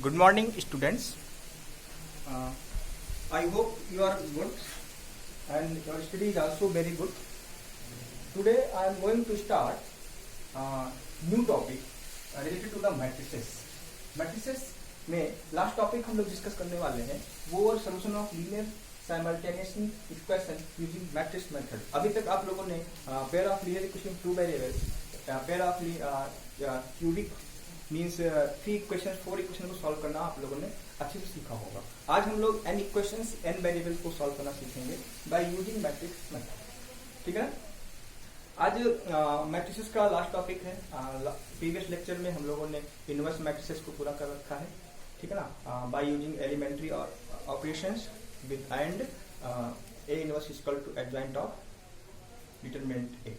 Good morning, students. I hope you are good and your study is also very good. Today I am going to start new topic related to the matrices. Matrices में last topic हम लोग discuss करने वाले हैं वो और solution of linear simultaneously equation using matrix method. अभी तक आप लोगों ने pair of linear equation two variables, pair of cubic means 3 equation 4 equation को सॉल्व करना आप लोगों ने अच्छे से सीखा होगा. आज हम लोग n इक्वेशंस n वेरिएबल्स को सॉल्व करना सीखेंगे बाय यूजिंग मैट्रिक्स मेथड. ठीक है. आज मैट्रिसेस का लास्ट टॉपिक है. प्रीवियस लेक्चर में हम लोगों ने इनवर्स मैट्रिसेस को पूरा कर रखा है. ठीक है ना. बाय यूजिंग एलिमेंट्री और operations with and A inverse is equal to adjoint of determinant A.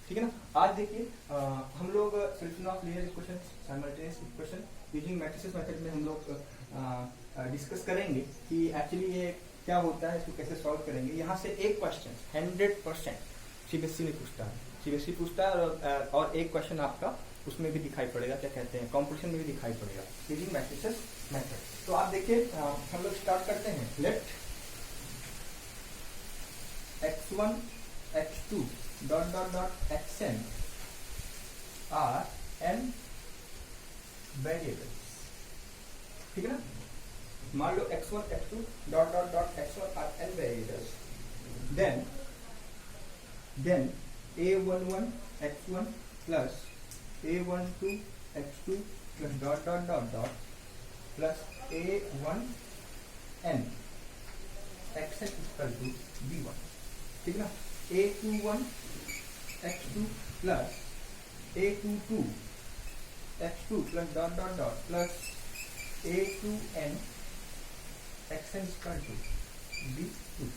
ठीक है ना. आज देखिए हम लोग solution of linear equation simultaneous equation using matrices method में हम लोग डिस्कस करेंगे कि एक्चुअली ये क्या होता है, इसको कैसे सॉल्व करेंगे. यहाँ से एक क्वेश्चन 100% सीबीएसई ने पूछता है और एक क्वेश्चन आपका उसमें भी दिखाई पड़ेगा, क्या कहते हैं, कॉम्पिटिशन में भी दिखाई पड़ेगा यूजिंग मैट्रिसेस मेथड. तो आप देखिए हम लोग स्टार्ट करते हैं. Let x1 x2 dot dot dot xn are n variables. ठीक है ना. मान लो x1 x2 dot dot dot x1 are n variables. Then a11 x1 plus a12 x2 plus dot dot dot dot plus a1n xn equal to b1. ठीक है ना. a21 x2 plus a22 x2 plus dot dot dot plus a2n xn equal to b2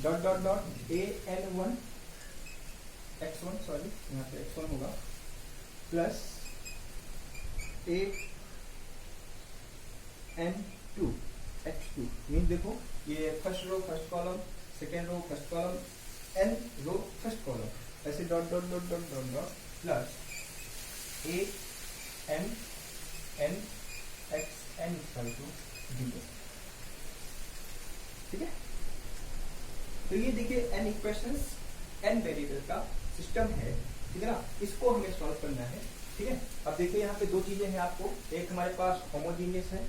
dot dot dot an1 x1 sorry यहाँ पे x1 होगा plus an2 x2. Mean देखो ये first row first column, second row first column, n row first column, ऐसे dot dot dot dot dot dot plus an xn equal to b. ठीक है. तो ये देखिए n इक्वेशंस n वेरिएबल का system है. ठीक है ना. इसको हमें सॉल्व करना है. ठीक है. अब देखिए यहाँ पे दो चीजें हैं आपको. एक हमारे पास होमोजीनियस है,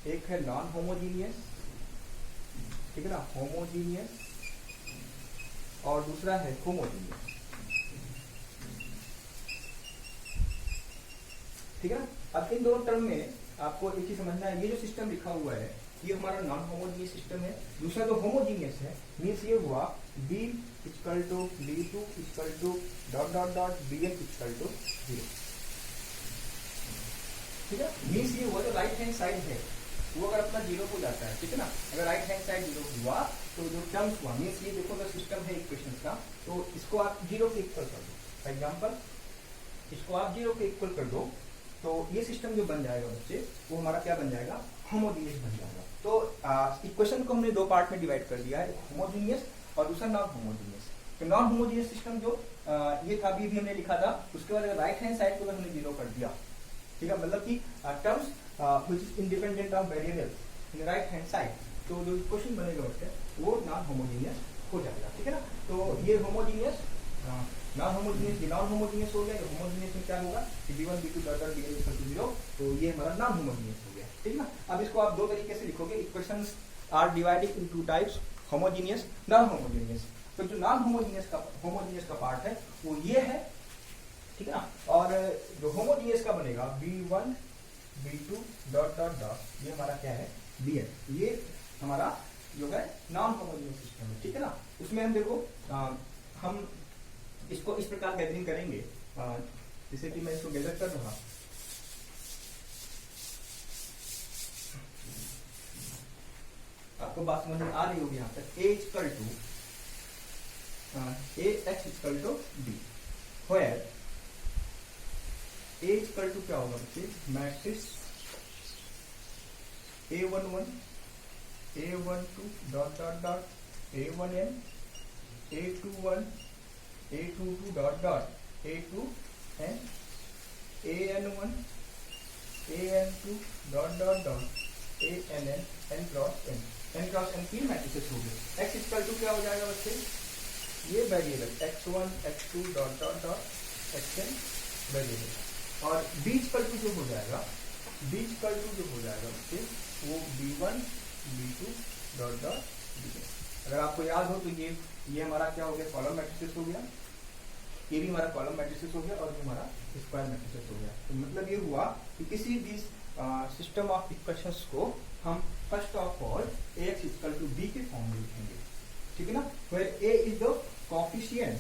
एक है नॉन होमोजीनियस. ठीक है ना. होमोजीनियस और दूसरा है होमोजीनियस. ठीक है ना. अब इन दोनों टर्म में आपको एक चीज समझना है. ये जो सिस्टम लिखा हुआ है ये हमारा नॉन होमोजीनियस सिस्टम है. दूसरा जो होमोजीनियस है मीन्स ये हुआ b equal to b2 equal to dot dot dot bn equal to 0. ठीक है. मीन्स ये हुआ जो राइट हैंड साइड है वो अगर अपना 0 हो जाता है. ठीक है ना. अगर राइट हैंड साइड 0 हुआ तो जो टर्म्स हुआ मीन्स ये देखो अगर सिस्टम है इक्वेशन का तो इसको आप 0 के इक्वल कर दो. फॉर एग्जाम्पल इसको आप 0 के इक्वल कर दो तो ये सिस्टम जो बन जाएगा बच्चे वो हमारा क्या बन जाएगा, होमोजीनियस बन जाएगा. तो इक्वेशन को हमने दो पार्ट में डिवाइड कर दिया है, होमोजीनियस और दूसरा नॉन होमोजीनियस. तो नॉन होमोजीनियस सिस्टम जो ये था अभी हमने लिखा था, उसके बाद राइट हैंड साइड को हमने 0 कर दिया. ठीक है. मतलब कि terms which is independent of variables in right hand side. तो जो इक्वेशन बनेगा बच्चे वो नॉन होमोजीनियस हो जाएगा. ठीक है ना. तो ये homogeneous non homogeneous, non homogeneous हो गया. होमोजीनियस में क्या होगा कि b1 b2 dot dot bn equal to 0. तो ये हमारा नॉन होमोजीनियस हो गया. ठीक है ना. अब इसको आप दो तरीके से लिखोगे. Equations are divided in two types, homogeneous non homogeneous. तो जो नॉन होमोजीनियस का पार्ट है वो ये है. ठीक है ना. और जो होमोजीनियस का बनेगा b1 b2 dot dot dot ये हमारा क्या है bn. ये हमारा जो है नॉन होमोजीनियस सिस्टम है. ठीक है ना. उसमें हम देखो हम इसको इस प्रकार गैदरिंग करेंगे जैसे कि मैं इसको गैदर कर रहा. आपको बात समझ में आ रही होगी यहाँ तक. a equal to ax equal to b where a equal to क्या होगा बच्चे, matrix a11 a12 dot dot dot a1n a21 a22 dot dot a2 and an1 an2 dot dot dot ann n cross n की matrices हो गए। x equal to क्या हो जाएगा बच्चे, ये variable x1 x2 dot dot dot xn variable, और b equal to जो हो जाएगा, b इक्वल टू जो हो जाएगा बच्चे वो b1 b2 dot dot bn। अगर आपको याद हो तो ये हमारा क्या हो गया, कॉलम मैट्रिसेस हो गया, ये भी हमारा कॉलम मैट्रिसेस हो गया और ये हमारा स्क्वायर मैट्रिसेस हो गया। तो मतलब ये हुआ कि किसी भी सिस्टम ऑफ इक्वेशंस को हम first of all ax equal to b के फॉर्म में लिखेंगे, ठीक है ना, where a is the coefficient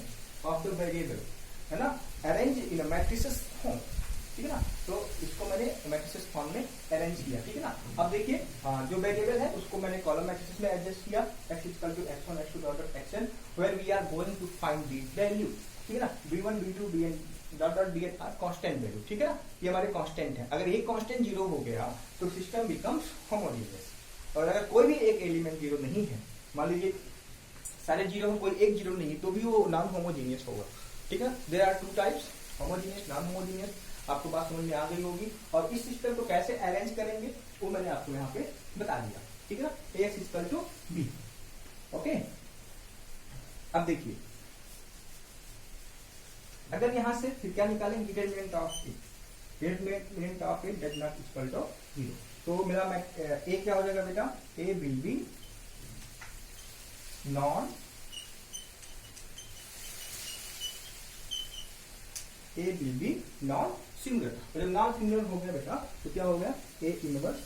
of the variable, है ना, अरेंज इन मैट्रिसेस फॉर्म, ठीक है ना। तो इसको मैंने मैट्रिसेस फॉर्म में अरेंज किया, ठीक है ना। अब देखिए जो वेरिएबल है उसको मैंने कॉलम मैट्रिसेस में एडजस्ट किया, x equal to x1 x2 dot dot xn where we are going to find the value, ठीक है ना, b1 b2 bn dot dot bn are constant value, ठीक है ना, ये हमारे कांस्टेंट है। अगर ये कांस्टेंट जीरो हो गया तो सिस्टम बिकम्स होमोजेनियस, और अगर कोई भी एक एलिमेंट जीरो नहीं है, मान लीजिए सारे जीरो कोई एक जीरो नहीं, तो भी वो नॉन होमोजेनियस होगा, ठीक है। There are two types, homogeneous non homogeneous, आपको बात समझ में आ गई होगी। और इस सिस्टम को कैसे अरेंज करेंगे वो मैंने आपको यहाँ पे बता दिया, ठीक है ना, ax equal to b, okay. अब देखिए अगर यहां से फिर क्या निकालेंगे, determinant of a, determinant of a does not equal to 0, तो मेरा a क्या हो जाएगा बेटा, a will be non a will be non singular. तो जब नॉन सिंगुलर हो गया बेटा तो क्या हो गया, a इनवर्स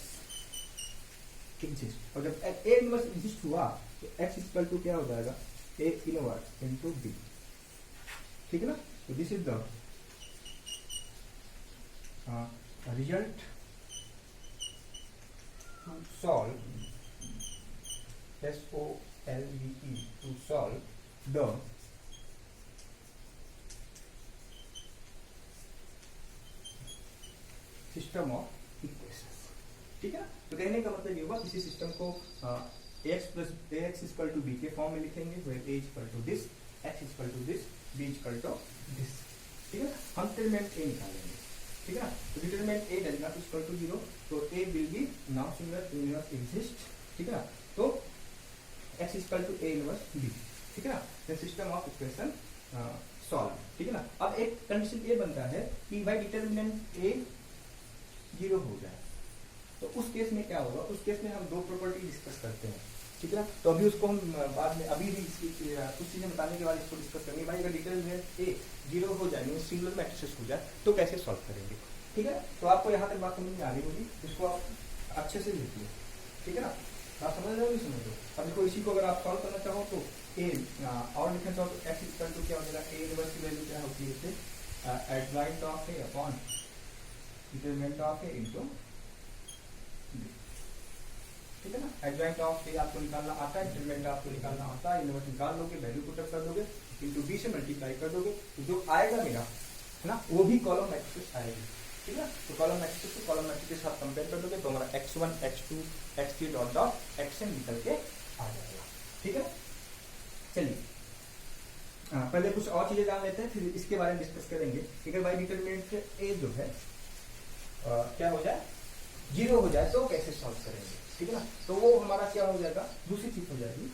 एग्जिस्ट, और जब a इनवर्स एग्जिस्ट हुआ तो x इक्वल टू क्या हो जाएगा, a इनवर्स इनटू b, ठीक है ना। तो this is the result to solve SOLVE to solve the system of equations, ठीक है। तो कहने का मतलब ये हुआ किसी सिस्टम को ax इक्वल टू b के फॉर्म में लिखेंगे, where a equal to this, x equal to this, b equal to this, ठीक है। हम डिटरमिनेंट a निकालेंगे, ठीक है ना। तो determinant a does not equal to 0, तो a will be non singular inverse exist, ठीक है ना। तो x equal to a inverse b, ठीक है ना। The system of equation solve, ठीक है ना। अब एक कंडीशन ये बनता है कि भाई डिटरमिनेंट a 0 हो जाए, तो उस केस में क्या होगा, उस केस में हम दो प्रॉपर्टी डिस्कस करते हैं, ठीक है ना। तो अभी उसको हम बाद में, अभी भी इसकी कुछ चीजें बताने के बाद इसको डिस्कस करेंगे। भाई अगर डिटरमिनेंट a 0 हो जाए, सिंगुलर मैट्रिसेस हो जाए, तो कैसे सॉल्व करेंगे, ठीक है। तो आपको यहाँ तक बात समझ में आ रही होगी, इसको आप अच्छे से लिखिए, ठीक है ना। आप समझ रहे हो, नहीं समझ रहे हो। अब देखो इसी को अगर आप सॉल्व करना चाहो तो a और लिखना चाहो तो x इक्वल टू क्या हो जाएगा, a इनवर्स की वैल्यू क्या होती है, इसे adjoint of a upon determinant of a into b, ठीक है ना। एडजॉइंट ऑफ a आपको निकालना आता है, डिटरमिनेंट आपको निकालना आता है, इनवर्स निकाल लोगे, वैल्यू पुट अप कर दोगे, इनटू b से मल्टीप्लाई कर दोगे, तो जो आएगा मेरा, है ना, वो भी कॉलम मैट्रिक्स आएगी, ठीक है। तो कॉलम मैट्रिक्स को कॉलम मैट्रिक्स के साथ कंपेयर कर दोगे तो हमारा x1 x2 x3 dot dot xn निकल के आ जाएगा, ठीक है। चलिए पहले कुछ और चीजें जान लेते हैं, फिर इसके बारे में डिस्कस करेंगे कि अगर भाई डिटरमिनेंट a जो है क्या हो जाए, 0 हो जाए, तो कैसे सॉल्व करेंगे, ठीक है ना। तो वो हमारा क्या हो जाएगा, दूसरी चीज हो जाएगी,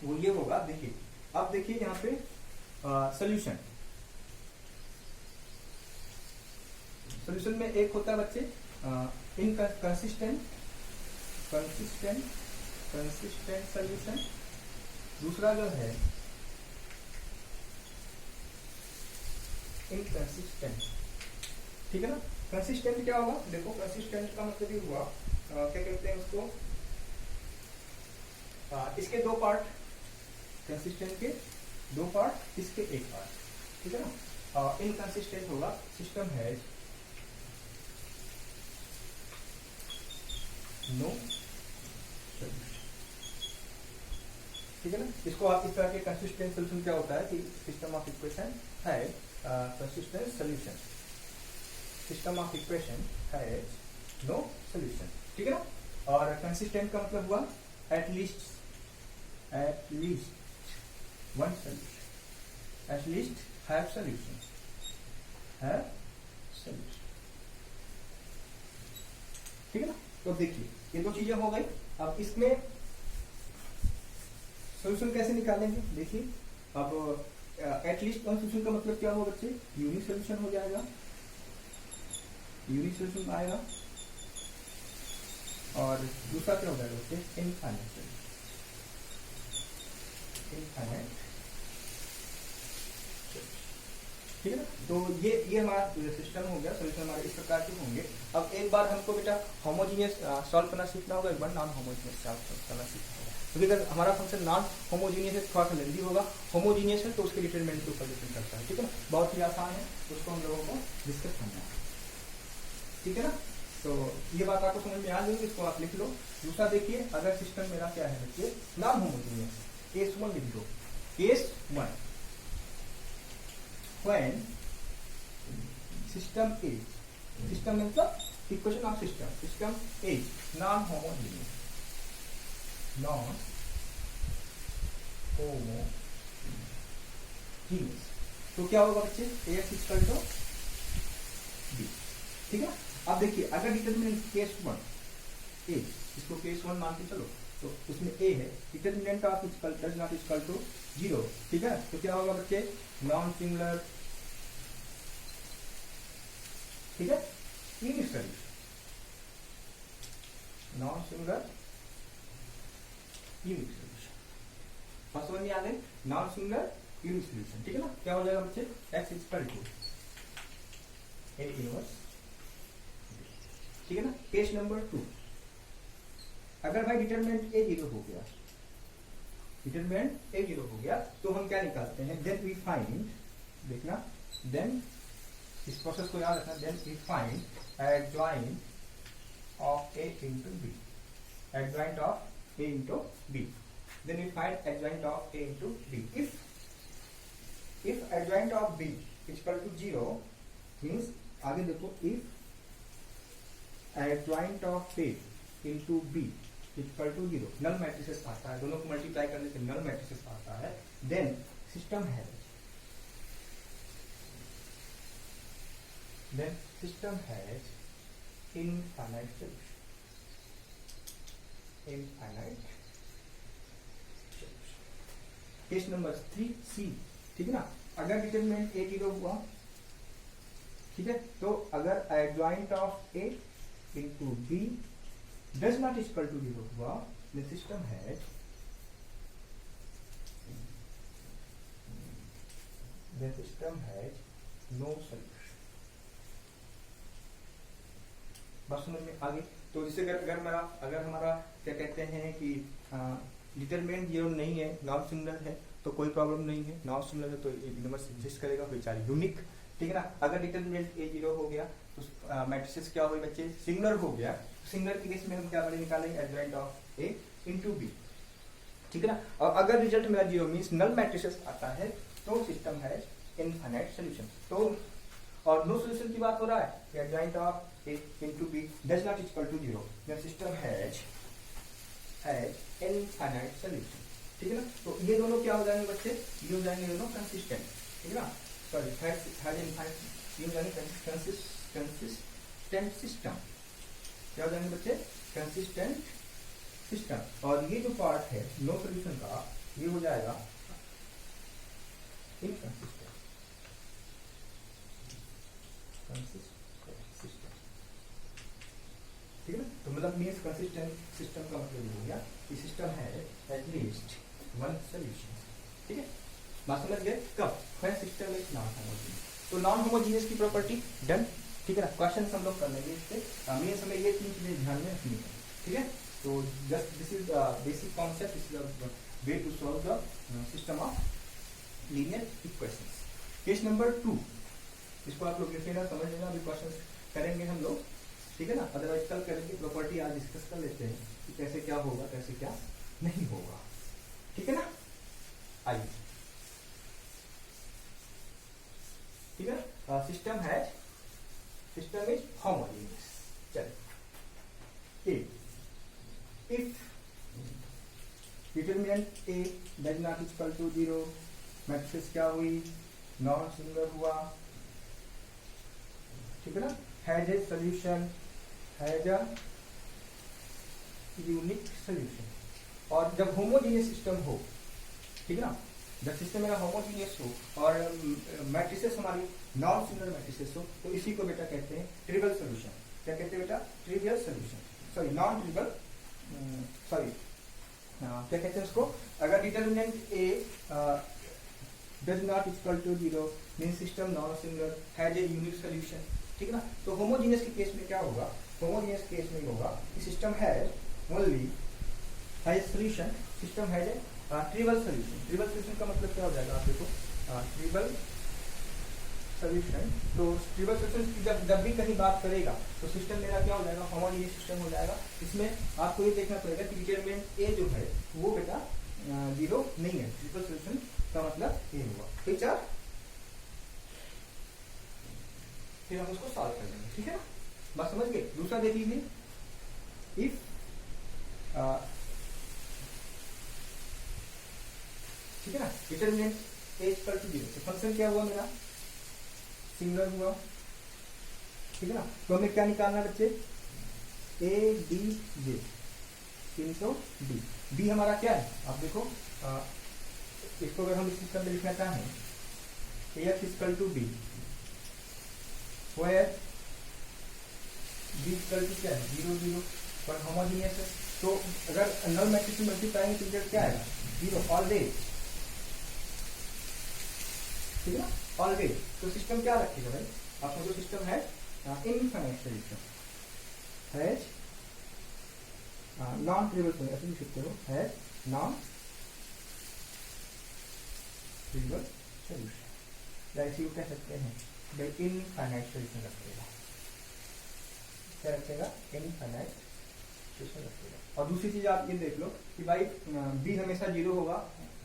वो ये होगा, देखिए अब देखिए यहाँ पे सोल्यूशन, सोल्यूशन में एक होता है बच्चे इनकंसिस्टेंट सोल्यूशन, दूसरा जो है इनकंसिस्टेंट, ठीक है ना। कंसिस्टेंट क्या होगा, देखो कंसिस्टेंट का मतलब ये हुआ क्या कहते हैं उसको, इसके दो पार्ट, कंसिस्टेंट के दो पार्ट, इसके एक पार्ट, ठीक है ना। इनकंसिस्टेंट होगा सिस्टम है नो सोल्यूशन, ठीक है ना। इसको आप इस तरह के कंसिस्टेंट सोल्यूशन क्या होता है कि सिस्टम ऑफ इक्वेशन है consistent solution, system of equation है नो सोल्यूशन, ठीक है ना। और कंसिस्टेंट का मतलब हुआ at least one solution, at least have solution, ठीक है ना। तो देखिए ये दो चीजें हो गई। अब इसमें सोल्यूशन कैसे निकालेंगे, देखिए अब एटलीस्ट वन सोल्यूशन का मतलब क्या होगा बच्चे, यूनिक सोल्यूशन हो जाएगा, यूनिक सोल्यूशन आएगा। और दूसरा क्या हो जाएगा बच्चे, इनफाइनाइट सोल्यूशन, इनफाइनाइट। ठीक है ना। तो ये हमारा सिस्टम हो गया, सोल्यूशन हमारे इस प्रकार के होंगे। अब एक बार हमको बेटा होमोजीनियस सॉल्व करना सीखना होगा, एक बार नॉन होमोजीनियस सॉल्व करना सीखना होगा। क्योंकि अगर हमारा फंक्शन नॉन होमोजीनियस है थोड़ा सा लेंदी होगा, होमोजीनियस है तो उसके डिटरमिनेंट के ऊपर डिपेंड करता है। ठीक है ना, बहुत ही आसान है, उसको हम लोगों को डिस्कस करना है। ठीक है ना। तो ये बात आपको समझ में आ जाएगी, इसको आप लिख लो। दूसरा देखिए, अगर सिस्टम मेरा क्या है बच्चे, नॉन होमोजीनियस, केस 1 लिख दो, case 1 when system is, system means the equation of system, system is non homogeneous, non homogeneous, तो क्या होगा बच्चे, Ax इक्वल टू B। ठीक है। अब देखिए अगर डिटरमिनेंट केस 1 A, इसको केस 1 मान के चलो, तो उसमें A है, determinant of equal does not equal to 0। ठीक है, तो क्या होगा बच्चे, नॉन सिंगुलर, ठीक है, unique solution, non singular unique solution. First one याद है, नॉन सिंगुलर यूनिक सोल्यूशन। ठीक है ना, क्या हो जाएगा बच्चे, x equal to A inverse. ठीक है ना। केस नंबर 2, अगर भाई डिटरमिनेंट A 0 हो गया, डिटरमिनेंट A 0 हो गया, तो हम क्या निकालते हैं, देन वी फाइंड, देखना, देन इस प्रोसेस को याद रखना, then we find adjoint of A into B, adjoint of A into B, then we find adjoint of A into B. If adjoint of B is equal to 0 means, आगे देखो, if adjoint of A into B is equal to 0, null matrices आता है, दोनों को multiply करने से नल matrices आता है, then system has infinite solution, infinite solution। Case number 3C, ठीक है ना, अगर डिटरमिनेंट A 0 हुआ, ठीक है, तो अगर adjoint of A into B does not equal to 0 हुआ, the system has no solution। बात समझ में आ गई। तो जैसे अगर हमारा क्या कहते हैं कि डिटरमिनेंट 0 नहीं है, नॉन सिंगुलर है, तो कोई प्रॉब्लम नहीं है, नॉन सिंगुलर है तो यूनिवर्स एग्जिस्ट करेगा, बेचारी यूनिक। ठीक है ना। अगर डिटरमिनेंट A 0 हो गया तो मैट्रिसेस क्या हो गए बच्चे, सिंगुलर हो गया। सिंगुलर के केस में हम क्या निकालेंगे, adjoint of A into B। ठीक है ना। और अगर रिजल्ट मेरा 0 मींस नल मैट्रिसेस आता है, तो सिस्टम है इनफाइनाइट सोल्यूशन। तो और नो सोल्यूशन की बात हो रहा है, adjoint of A into B does not equal to 0, the system has infinite solution। ठीक है ना। तो ये दोनों क्या हो जाएंगे बच्चे, ये हो जाएंगे दोनों कंसिस्टेंट। ठीक है ना, सॉरी हैज इनफाइनाइट, ये हो जाएंगे कंसिस्टेंट सिस्टम। क्या हो जाएंगे बच्चे, कंसिस्टेंट सिस्टम। और ये जो पार्ट है नो सोल्यूशन का, ये हो जाएगा इनकंसिस्टेंट सिस्टम। ठीक है ना। तो मतलब मीन्स कंसिस्टेंट सिस्टम का मतलब ये हो गया कि सिस्टम है एटलीस्ट वन सोल्यूशन। ठीक है, बात समझ गए। कब, when system is non homogeneous. तो नॉन होमोजेनियस की प्रॉपर्टी डन। ठीक है ना, क्वेश्चन हम लोग कर लेंगे इससे, मीन्स हमें ये 3 चीजें ध्यान में रखनी है। ठीक है, तो just this is basic concept, this is the way to solve the system of linear equations. Case number 2, इसको आप लोग लिख लेना, समझ लेना, अभी क्वेश्चन करेंगे हम लोग। ठीक है ना, अदरवाइज कल करेंगे, प्रॉपर्टी आज डिस्कस कर लेते हैं कि कैसे क्या होगा, कैसे क्या नहीं होगा। ठीक है ना, आइए। ठीक है, सिस्टम इज होमोजेनियस। चलिए, if determinant A does not equal to 0, matrix क्या हुई, नॉन सिंगुलर हुआ। ठीक है ना, has a solution, has a unique solution. और जब होमोजीनियस सिस्टम हो, ठीक है ना, जब सिस्टम मेरा होमोजीनियस हो और मैट्रिसेस हमारी नॉन सिंगुलर मैट्रिसेस हो, तो इसी को बेटा कहते हैं ट्रिवियल सोल्यूशन। क्या कहते हैं बेटा? Trivial solution, sorry non trivial, sorry क्या कहते हैं उसको? अगर determinant A does not equal to 0 mean system non singular has a unique solution, ठीक है ना। तो होमोजीनियस के केस में क्या होगा? होमोजीनियस केस में होगा कि system has only has solution, system has a trivial solution. Trivial solution का मतलब क्या हो जाएगा? आप देखो, ट्रिवियल सोल्यूशन, तो ट्रिवियल सोल्यूशन की जब भी कहीं बात करेगा तो सिस्टम मेरा क्या हो जाएगा? होमोजीनियस सिस्टम हो जाएगा। इसमें आपको ये देखना पड़ेगा कि डिटरमिनेंट ए जो है वो बेटा 0 नहीं है। ट्रिवियल सोल्यूशन का मतलब ये होगा, ठीक है। फिर हम उसको सॉल्व कर लेंगे, ठीक है ना, बात समझ गए। दूसरा देख लीजिए, इफ ठीक है ना, डिटरमिनेंट ए इक्वल टू 0, तो फंक्शन क्या हुआ मेरा? सिंगुलर हुआ, ठीक है ना। तो हमें क्या निकालना है बच्चे? A D J into D. D हमारा क्या है? आप देखो, इसको अगर हम इस सिस्टम में लिखना चाहें, F equal to B, where B equal to क्या है? 0 0, पर होमोजीनियस है। तो अगर नल मैट्रिक्स में मल्टीप्लाई तो रिजल्ट क्या आएगा? 0 ऑलवेज, ठीक है ना, ऑलवेज। तो सिस्टम क्या रखेगा भाई? आपका जो सिस्टम है infinite solution, has non trivial solution, ऐसे लिख सकते हो, हैज नॉन ट्रिवियल सोल्यूशन। या इसी को कह सकते हैं भाई इनफाइनाइट सोल्यूशन रखेगा। क्या रखेगा? इनफाइनाइट सोल्यूशन रखेगा। और दूसरी चीज आप ये देख लो कि भाई बी हमेशा 0 होगा,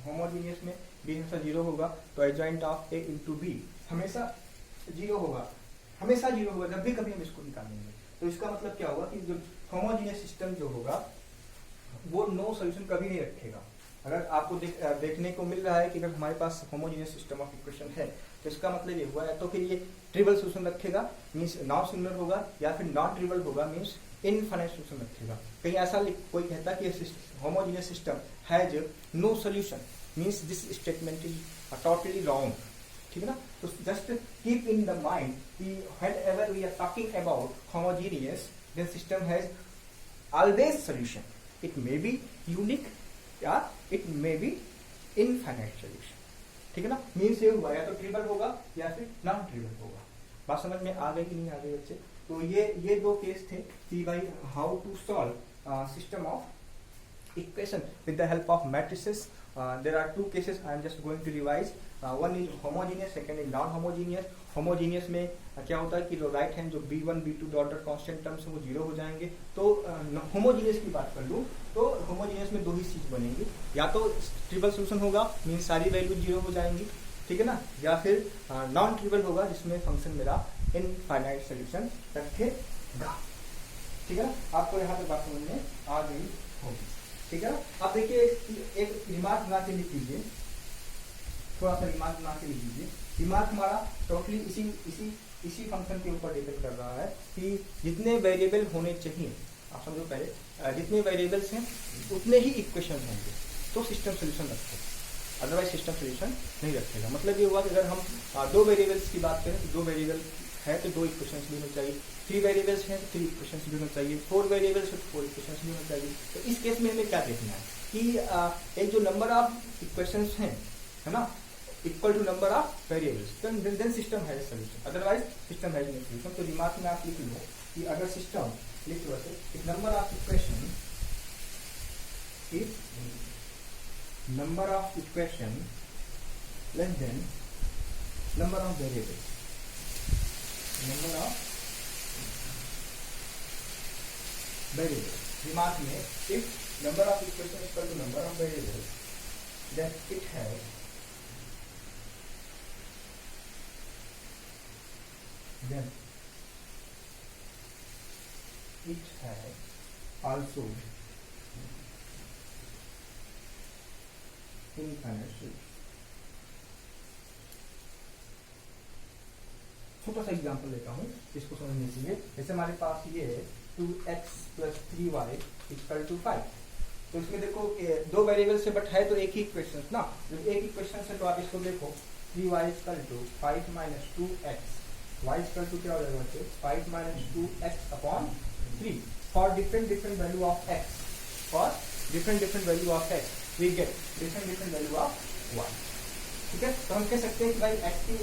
होमोजीनियस में बी हमेशा 0 होगा, तो adjoint of A into B हमेशा 0 होगा, हमेशा 0 होगा जब भी कभी हम इसको निकालेंगे। तो इसका मतलब क्या होगा कि जो होमोजीनियस सिस्टम जो होगा वो नो सोल्यूशन कभी नहीं रखेगा। अगर आपको देखने को मिल रहा है कि अगर हमारे पास होमोजीनियस सिस्टम ऑफ इक्वेशन है, तो इसका मतलब ये हुआ है तो फिर ये ट्रिवियल सोल्यूशन रखेगा, मीन्स नॉन सिंगुलर होगा, या फिर नॉन ट्रिवियल होगा, मीन्स इनफाइनाइट सोल्यूशन रखेगा। कहीं ऐसा कोई कहता कि homogeneous system has no solution, means this statement is totally wrong, ठीक है ना। तो just keep in the mind कि whenever we are talking about homogeneous, then system has always solution. It may be unique या it may be infinite solution, ठीक है ना। Means ये हुआ या तो ट्रिपल होगा या फिर नॉन ट्रिपल होगा। बात समझ में आ गई कि नहीं आ गई बच्चे? तो ये दो केस थे कि भाई how to solve system of equation with the help of matrices. there are two cases I am just going to revise. One is homogeneous, second is non homogeneous. Homogeneous में क्या होता है कि जो राइट हैंड जो b1 b2 order constant terms वो 0 हो जाएंगे। तो होमोजीनियस की बात कर लूँ तो होमोजीनियस में दो ही चीज बनेंगी, या तो ट्रिपल सोल्यूशन होगा मीन सारी वैल्यू 0 हो जाएंगी, ठीक है ना, या फिर नॉन ट्रिपल होगा जिसमें फंक्शन मेरा इनफाइनाइट सोल्यूशन रखेगा, ठीक है ना। आपको यहाँ पे बात समझ में आ गई होगी, ठीक है ना। आप देखिए एक रिमार्क बना के लिख लीजिए, थोड़ा सा रिमार्क बना के लिख लीजिए। रिमार्क हमारा टोटली इसी फंक्शन के ऊपर डिपेंड कर रहा है कि जितने वेरिएबल होने चाहिए, आप समझो पहले जितने वेरिएबल्स हैं उतने ही इक्वेशन होंगे तो सिस्टम सोल्यूशन रखेगा, अदरवाइज सिस्टम सोल्यूशन नहीं रखेगा। मतलब ये हुआ कि अगर हम दो वेरिएबल्स की बात करें तो दो वेरिएबल है तो दो इक्वेशंस भी होने चाहिए, 3 वेरिएबल्स हैं तो 3 इक्वेशंस भी होना चाहिए, 4 वेरिएबल्स है तो 4 इक्वेशंस भी होना चाहिए। तो इस केस में हमें क्या देखना है कि एक जो नंबर ऑफ इक्वेशंस हैं, है ना, equal to number of variables, then system has solution, otherwise system has no solution. तो रिमार्क में आप लिख लो कि अगर सिस्टम लिख लो if number of equation is number of equation less than number of variables, number of variables. Remark में if number of equation equal to number of variables then it has also infinite solution। छोटा सा example लेता हूँ इसको समझने के लिए। जैसे हमारे पास ये है 2x plus 3y equal to 5। तो इसमें देखो दो वेरिएबल से बट है तो एक ही इक्वेशन ना, जब एक इक्वेशन से तो आप इसको देखो 3y equal to 5 minus 2x, y equal to क्या हो जाएगा बच्चे 5 minus 2x upon 3 for different value of x, for different value of x we get different value of y। ठीक है, तो हम कह सकते हैं कि भाई x की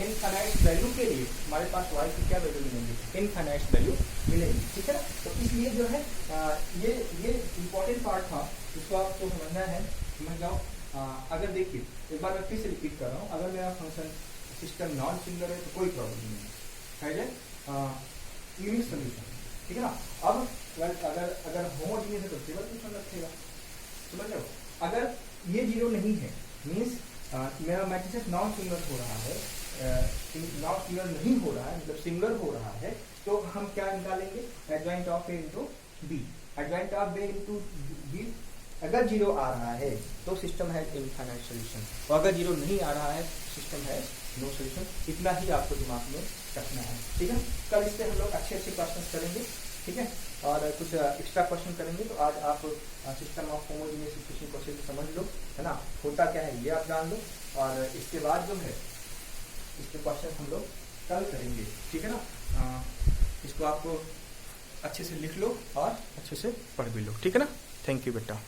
इनफाइनाइट वैल्यू के लिए हमारे पास y की क्या वैल्यू मिलेंगी, इनफाइनाइट वैल्यू मिलेंगी। ठीक है ना, तो इसलिए जो है ये इम्पोर्टेंट पार्ट था, इसको आपको समझना है, समझ जाओ। अगर देखिए एक बार मैं फिर से रिपीट कर रहा हूँ, अगर मेरा फंक्शन सिस्टम नॉन सिंगुलर है तो कोई प्रॉब्लम नहीं है, यूनिक सोल्यूशन। ठीक है ना, अब अगर होमोजीनियस है तो टेबल फंक्शन रखेगा, समझ लो। अगर ये जीरो नहीं है मीन्स मेरा मैट्रिक्स नॉन सिंगुलर हो रहा है, नॉन सिंगुलर नहीं हो रहा है, मतलब सिंगुलर हो रहा है, तो हम क्या निकालेंगे, adjoint of A into B. Adjoint of A into B अगर जीरो आ रहा है तो सिस्टम है इनफाइनाइट सोल्यूशन, और अगर जीरो नहीं आ रहा है सिस्टम है नो सोल्यूशन। इतना ही आपको दिमाग में रखना है। ठीक है, कल इससे हम लोग अच्छे क्वेश्चन करेंगे। ठीक है, और कुछ एक्स्ट्रा क्वेश्चन करेंगे। तो आज आप सिस्टम ऑफ होमोजेनियस इक्वेशन को अच्छे से समझ लो, है ना, होता क्या है ये आप जान लो, और इसके बाद जो है इसके क्वेश्चन हम लोग कल करेंगे। ठीक है ना, इसको आपको अच्छे से लिख लो और अच्छे से पढ़ भी लो। ठीक है ना, थैंक यू बेटा।